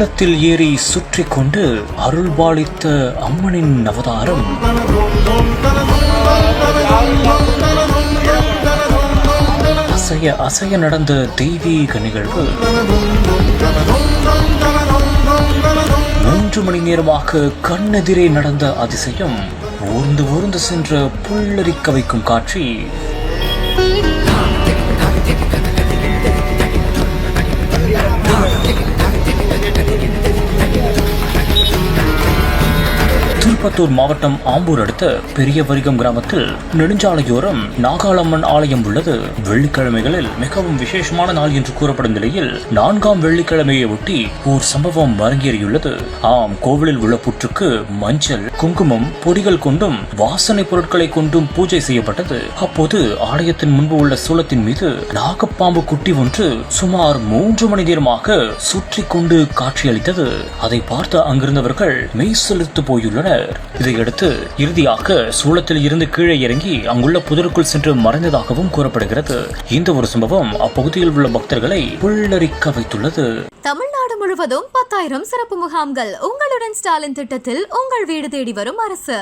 சூலத்தில் ஏறி சுற்றி கொண்டு அருள்பாலித்த அம்மனின் அவதாரம். அசைய அசைய நடந்த தெய்வீக நிகழ்வு. 3 மணி நேரமாக கண்ணெதிரே நடந்த அதிசயம். ஊர்ந்து ஊர்ந்து சென்ற புல்லரிக்க வைக்கும் காட்சி. திருப்பத்தூர் மாவட்டம் ஆம்பூர் அடுத்த பெரிய வரிகம் கிராமத்தில் நெடுஞ்சாலையோரம் நாகாளம்மன் ஆலயம் உள்ளது. வெள்ளிக்கிழமைகளில் மிகவும் விசேஷமான நாள் என்று கூறப்படும் நிலையில் 4ஆம் வெள்ளிக்கிழமையை ஒட்டி ஓர் சம்பவம் அரங்கேறியுள்ளது. ஆம், கோவிலில் உள்ள புற்றுக்கு மஞ்சள், குங்குமம், பொடிகள் கொண்டும் வாசனை பொருட்களை கொண்டும் பூஜை செய்யப்பட்டது. அப்போது ஆலயத்தின் முன்பு உள்ள சூலத்தின் மீது நாகப்பாம்பு குட்டி ஒன்று சுமார் 3 மணி நேரமாக சுற்றி கொண்டு காட்சியளித்தது. அதை பார்த்த அங்கிருந்தவர்கள் மெய் செலுத்து போயுள்ளனர். இதையடுத்து இறுதியாக சூலத்தில் இருந்து கீழே இறங்கி அங்குள்ள புதருக்குள் சென்று மறைந்ததாகவும் கூறப்படுகிறது. இந்த ஒரு சம்பவம் அப்பகுதியில் உள்ள பக்தர்களை புல்லரிக்க வைத்துள்ளது. தமிழ்நாடு முழுவதும் 10,000 சிறப்பு முகாம்கள். உங்களுடன் ஸ்டாலின் திட்டத்தில் உங்கள் வீடு தேடி வரும் அரசு.